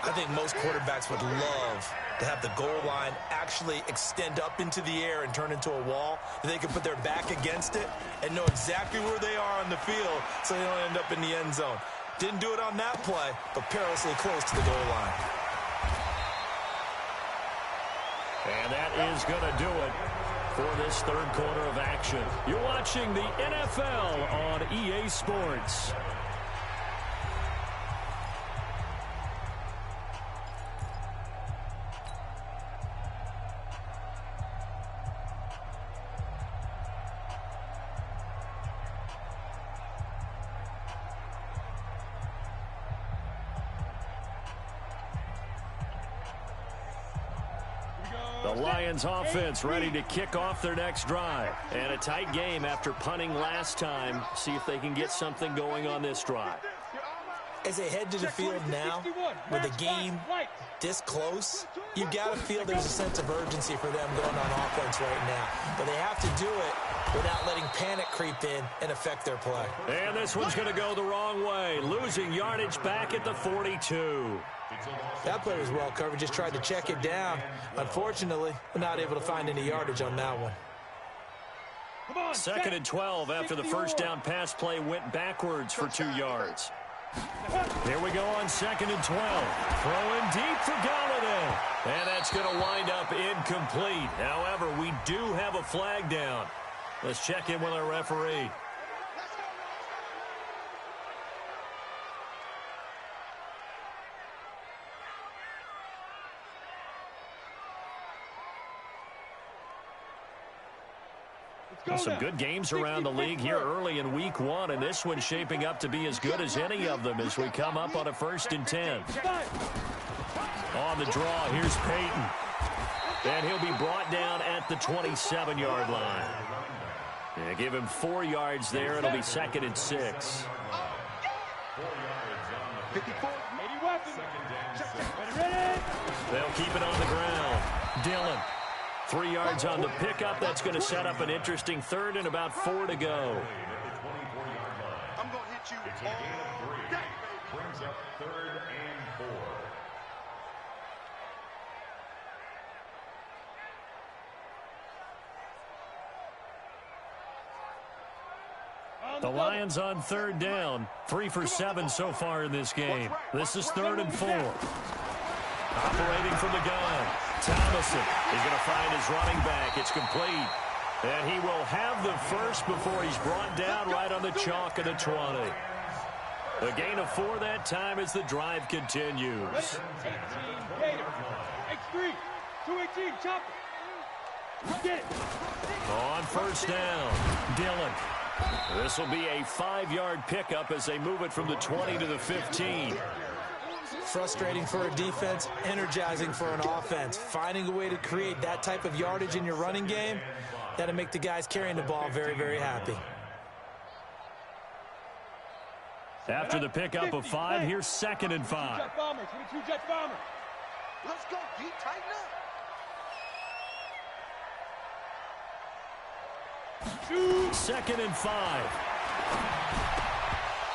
I think most quarterbacks would love to have the goal line actually extend up into the air and turn into a wall. They can put their back against it and know exactly where they are on the field so they don't end up in the end zone. Didn't do it on that play, but perilously close to the goal line. And that is going to do it. for this third quarter of action. You're watching the NFL on EA Sports. The Lions offense ready to kick off their next drive. And a tight game after punting last time. See if they can get something going on this drive. As they head to the field now, with the game this close, you've got to feel there's a sense of urgency for them going on offense right now. But they have to do it without letting panic creep in and affect their play. And this one's going to go the wrong way. Losing yardage back at the 42. That play was well covered, just tried to check it down. Unfortunately, we're not able to find any yardage on that one. Second and 12 after the first down pass play went backwards for 2 yards. Here we go on second and 12. Throwing deep for Galladay. And that's going to wind up incomplete. However, we do have a flag down. Let's check in with our referee. Some good games around the league here early in week 1, and this one's shaping up to be as good as any of them as we come up on a 1st and 10. On the draw, here's Peyton. And he'll be brought down at the 27-yard line. Yeah, give him 4 yards there. It'll be 2nd and 6. 54. They'll keep it on the ground. Dillon. 3 yards on the pickup. That's going to set up an interesting third and about 4 to go. I'm going to hit you all day, baby. Brings up 3rd and 4. The Lions on 3rd down. 3 for 7 so far in this game. This is 3rd and 4. Operating from the gun. Thomason is going to find his running back. It's complete. And he will have the first before he's brought down right on the chalk of the 20. A gain of 4 that time as the drive continues. 18 Gator. X3. 218. Chop it. Get it. On 1st down, Dillon. This will be a 5-yard pickup as they move it from the 20 to the 15. Frustrating for a defense, energizing for an offense. Finding a way to create that type of yardage in your running game, that'll make the guys carrying the ball very, very happy. After the pickup of 5, here's 2nd and 5. Jet bomber. 22 Jet bomber. Let's go, D. Tighten up. 2nd and 5.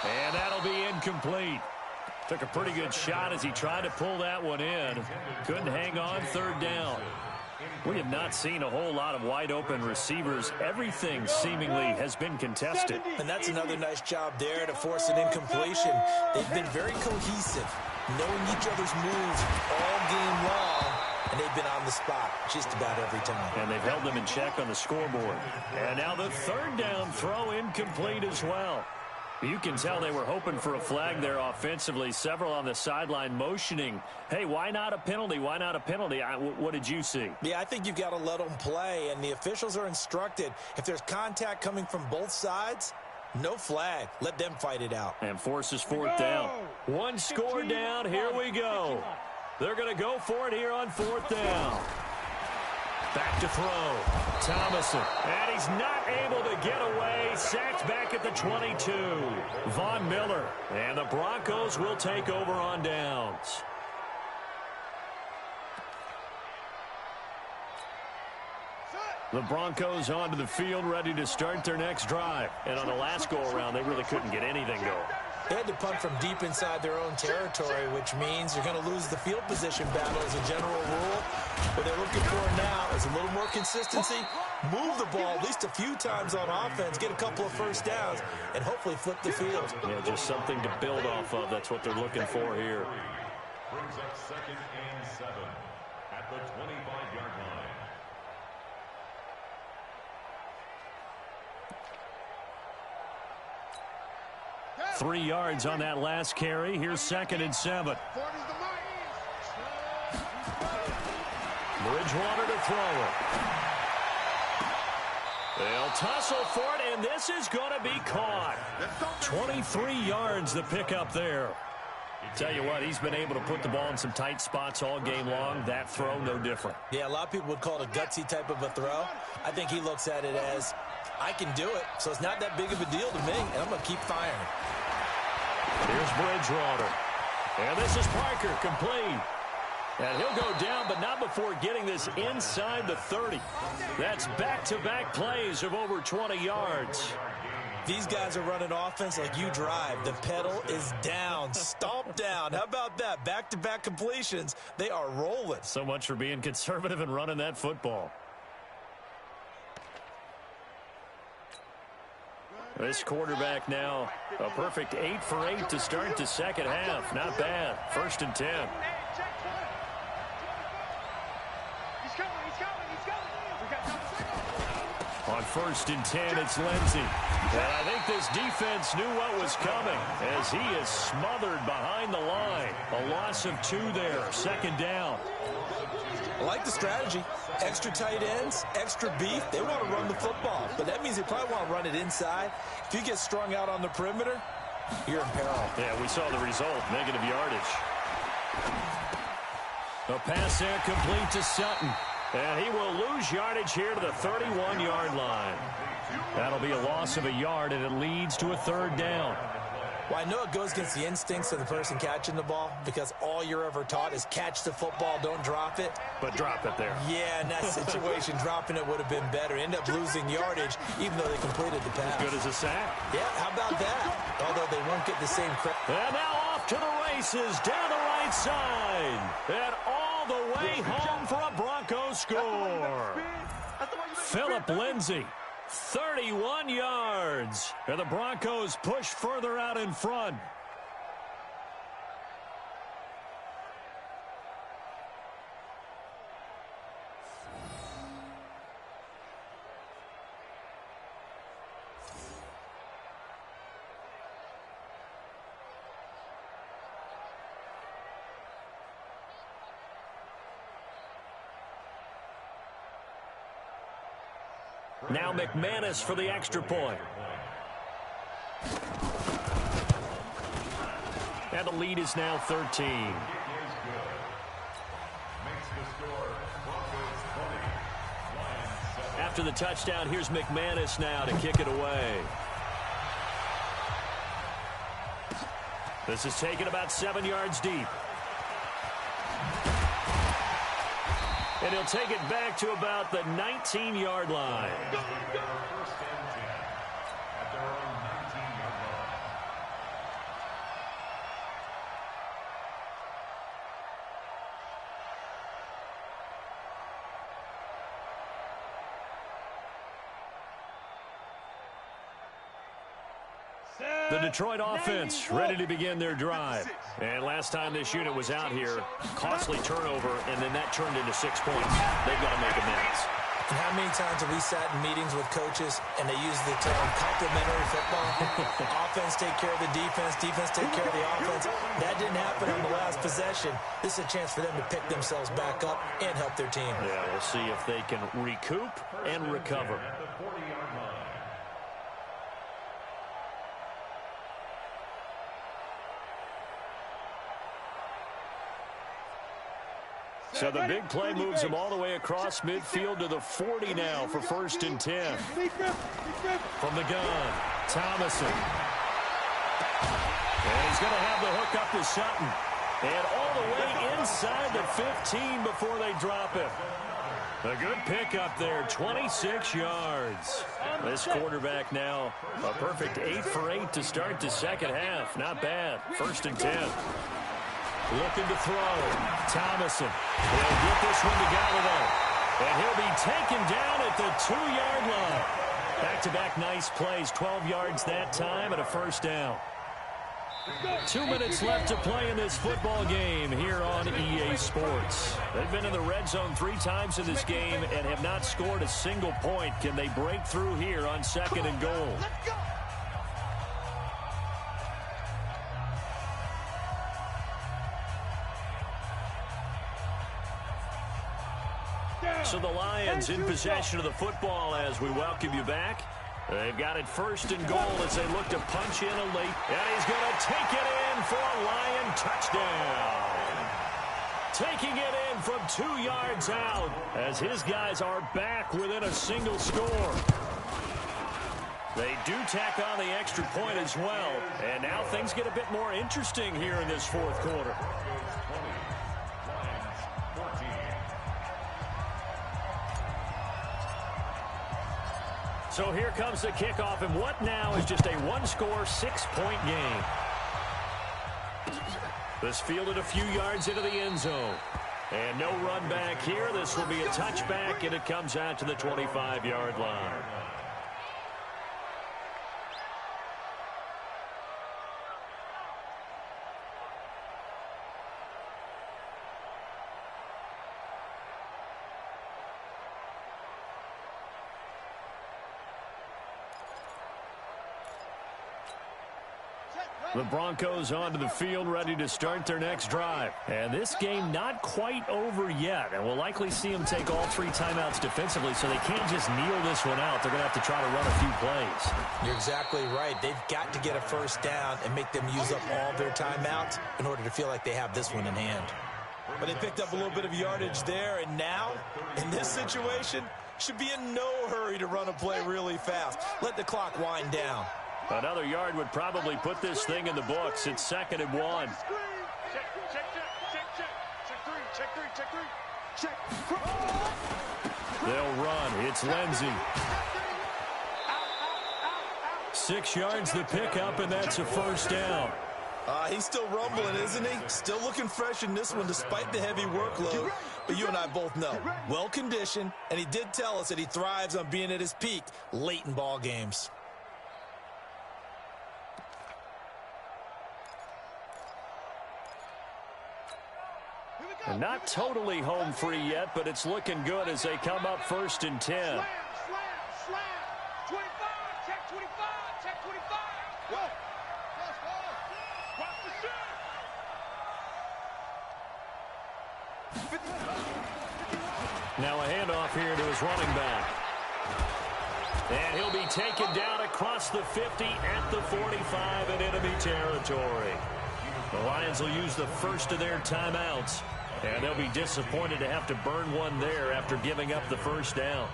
And that'll be incomplete. Took a pretty good shot as he tried to pull that one in. Couldn't hang on 3rd down. We have not seen a whole lot of wide-open receivers. Everything seemingly has been contested. And that's another nice job there to force an incompletion. They've been very cohesive, knowing each other's moves all game long, and they've been on the spot just about every time. And they've held them in check on the scoreboard. And now the 3rd down throw incomplete as well. You can tell they were hoping for a flag there offensively. Several on the sideline motioning, hey, why not a penalty? Why not a penalty? What did you see? Yeah, I think you've got to let them play, and the officials are instructed. If there's contact coming from both sides, no flag. Let them fight it out. And forces 4th down. 1 score down. Here we go. They're going to go for it here on 4th down. Back to throw. Thomason. And he's not able to get away. Sacked back at the 22. Von Miller. And the Broncos will take over on downs. The Broncos onto the field, ready to start their next drive. And on the last go-around, they really couldn't get anything going. They had to punt from deep inside their own territory, which means you're going to lose the field position battle as a general rule. What they're looking for now is a little more consistency, move the ball at least a few times on offense, get a couple of first downs, and hopefully flip the field. Yeah, just something to build off of. That's what they're looking for here. Brings up 2nd and 7 at the 25-yard line. 3 yards on that last carry. Here's 2nd and 7. Bridgewater to throw it. They'll tussle for it, and this is going to be caught. 23 yards the pickup there. Tell you what, he's been able to put the ball in some tight spots all game long. That throw, no different. Yeah, a lot of people would call it a gutsy type of a throw. I think he looks at it as, I can do it, so it's not that big of a deal to me, and I'm going to keep firing. Here's Bridgewater. And this is Parker, complete. And he'll go down, but not before getting this inside the 30. That's back-to-back plays of over 20 yards. These guys are running offense like you drive. The pedal is down, stomp down. How about that? Back-to-back completions. They are rolling. So much for being conservative and running that football. This quarterback now, a perfect 8 for 8 to start the second half. Not bad. 1st and 10. On 1st and 10, it's Lindsey. And I think this defense knew what was coming as he is smothered behind the line. A loss of 2 there. 2nd down. I like the strategy. Extra tight ends, extra beef. They want to run the football, but that means they probably want to run it inside. If you get strung out on the perimeter, you're in peril. Yeah, we saw the result. Negative yardage. The pass there complete to Sutton. And he will lose yardage here to the 31-yard line. That'll be a loss of a yard, and it leads to a 3rd down. Well, I know it goes against the instincts of the person catching the ball because all you're ever taught is catch the football, don't drop it. But drop it there. Yeah, in that situation, dropping it would have been better. End up losing yardage, even though they completed the pass. As good as a sack. Yeah, how about that? Although they won't get the same credit. And now off to the races, down the right side. And all the way home for a Broncos score. Phillip Lindsay. 31 yards. And the Broncos push further out in front. Now McManus for the extra point. And the lead is now 13. After the touchdown, here's McManus now to kick it away. This is taken about 7 yards deep. And he'll take it back to about the 19-yard line. The Detroit offense ready to begin their drive. And last time this unit was out here, costly turnover, and then that turned into 6 points. They've got to make amends. And how many times have we sat in meetings with coaches and they use the term complementary football? Offense take care of the defense, defense take care of the offense. That didn't happen on the last possession. This is a chance for them to pick themselves back up and help their team. Yeah, we'll see if they can recoup and recover. So the big play moves him all the way across midfield to the 40 now for 1st and 10. From the gun, Thomason. And he's going to have the hook up to Sutton. And all the way inside the 15 before they drop it. A good pickup there, 26 yards. This quarterback now, a perfect 8 for 8 to start the second half. Not bad. 1st and 10. Looking to throw. Thomason. He'll get this one together, though. And he'll be taken down at the 2-yard line. Back-to-back nice plays. 12 yards that time and a 1st down. 2 minutes left to play in this football game here on EA Sports. They've been in the red zone 3 times in this game and have not scored a single point. Can they break through here on 2nd and goal? Lions in possession of the football as we welcome you back. They've got it 1st and goal as they look to punch in a late. And he's going to take it in for a Lion touchdown. Taking it in from 2 yards out as his guys are back within a single score. They do tack on the extra point as well. And now things get a bit more interesting here in this 4th quarter. So here comes the kickoff, and what now is just a 1-score, 6-point game. This fielded a few yards into the end zone. And no run back here. This will be a touchback, and it comes out to the 25-yard line. The Broncos onto the field, ready to start their next drive. And this game not quite over yet. And we'll likely see them take all 3 timeouts defensively, so they can't just kneel this one out. They're going to have to try to run a few plays. You're exactly right. They've got to get a 1st down and make them use up all their timeouts in order to feel like they have this one in hand. But they picked up a little bit of yardage there, and now, in this situation, should be in no hurry to run a play really fast. Let the clock wind down. Another yard would probably put this thing in the books. It's 2nd and 1. Check 3. They'll run. It's Lindsey. 6 yards the pickup, and that's a 1st down. He's still rumbling, isn't he? Still looking fresh in this one despite the heavy workload. But you and I both know, well-conditioned, and he did tell us that he thrives on being at his peak late in ball games. And not totally home free yet, but it's looking good as they come up 1st and 10. Slam. 25, check 25. Go. Let's go. Watch the shit. Now a handoff here to his running back. And he'll be taken down across the 50 at the 45 in enemy territory. The Lions will use the 1st of their timeouts. And they'll be disappointed to have to burn one there after giving up the 1st down.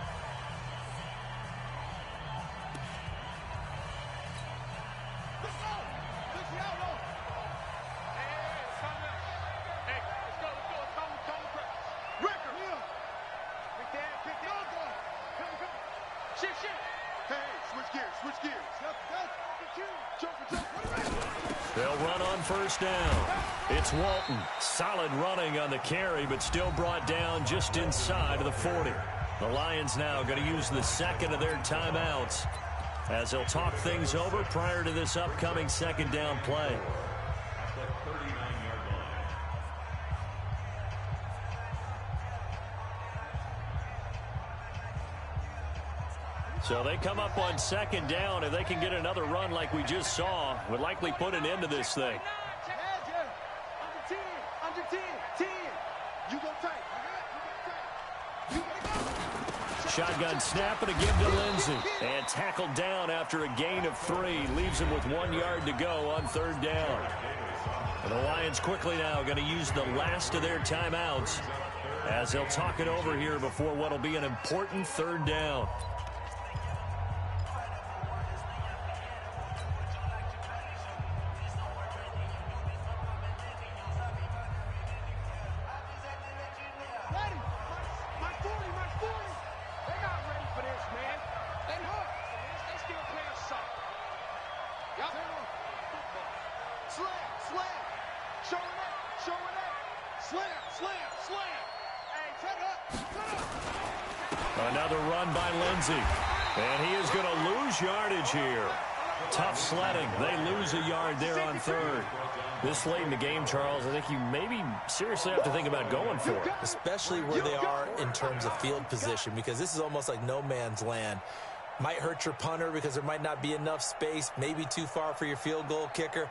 Switch gears. They'll run on 1st down. It's Walton. Solid running on the carry, but still brought down just inside of the 40. The Lions now going to use the 2nd of their timeouts as they'll talk things over prior to this upcoming 2nd down play. So they come up on 2nd down. If they can get another run like we just saw, would likely put an end to this thing. Under 10. You go tight. Shotgun snap and a give to Lindsey. And tackled down after a gain of 3. Leaves him with 1 yard to go on 3rd down. And the Lions quickly now going to use the last of their timeouts as they'll talk it over here before what will be an important 3rd down. Another run by Lindsey. And he is going to lose yardage here. Tough sledding. They lose a yard there on 3rd. This late in the game, Charles, I think you maybe seriously have to think about going for it. Especially where they are in terms of field position, because this is almost like no man's land. Might hurt your punter because there might not be enough space, maybe too far for your field goal kicker.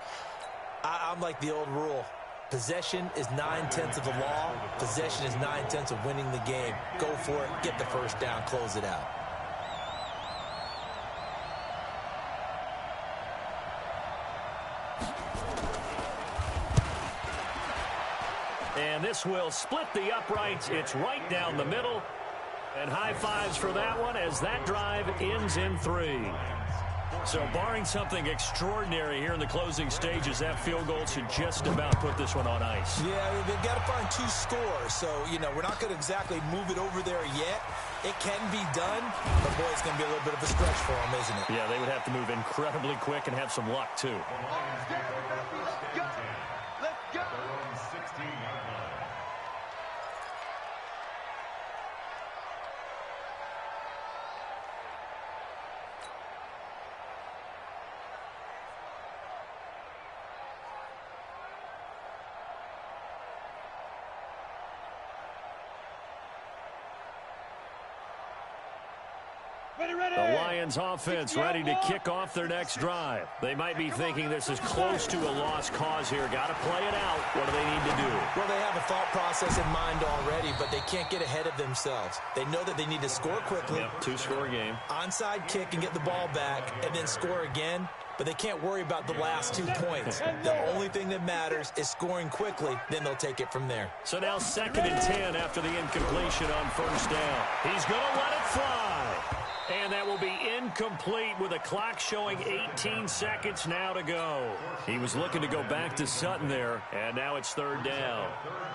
I'm like the old rule. Possession is 9/10 of the law. Possession is 9/10 of winning the game. Go for it. Get the first down. Close it out. And this will split the uprights. It's right down the middle. And high fives for that one as that drive ends in 3. So barring something extraordinary here in the closing stages, that field goal should just about put this one on ice. Yeah, they've got to find 2 scores. So, we're not going to exactly move it over there yet. It can be done, but boy, it's going to be a little bit of a stretch for them, isn't it? Yeah, they would have to move incredibly quick and have some luck, too. The Lions offense ready to kick off their next drive. They might be thinking this is close to a lost cause here. Got to play it out. What do they need to do? Well, they have a thought process in mind already, but they can't get ahead of themselves. They know that they need to score quickly. Yep, 2-score game. Onside kick and get the ball back and then score again. But they can't worry about the last 2 points. The only thing that matters is scoring quickly. Then they'll take it from there. So now 2nd and 10 after the incompletion on first down. He's going to let it fly. And that will be incomplete with a clock showing 18 seconds now to go. He was looking to go back to Sutton there, and now it's 3rd down.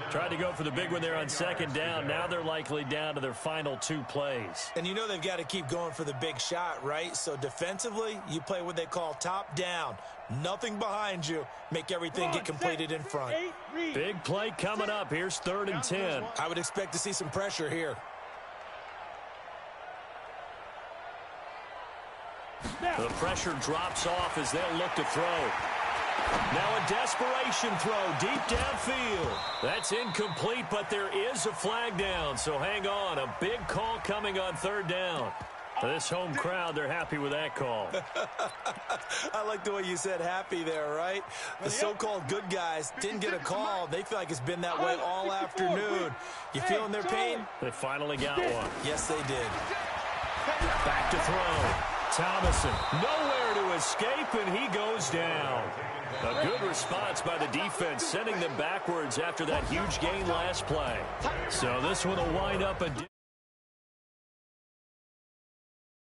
Tried to go for the big one there on 2nd down. Now they're likely down to their final 2 plays. And they've got to keep going for the big shot, right? So defensively, you play what they call top down. Nothing behind you. Make everything get completed in front. Big play coming up. Here's 3rd and 10. I would expect to see some pressure here. The pressure drops off as they'll look to throw. Now a desperation throw deep downfield. That's incomplete, but there is a flag down, so hang on. A big call coming on 3rd down. This home crowd, they're happy with that call. I like the way you said happy there, right? The so-called good guys didn't get a call. They feel like it's been that way all afternoon. You feeling their pain? They finally got one. Yes, they did. Back to throw. Thomason, nowhere to escape, and he goes down. A good response by the defense, sending them backwards after that huge gain last play. So this one will wind up a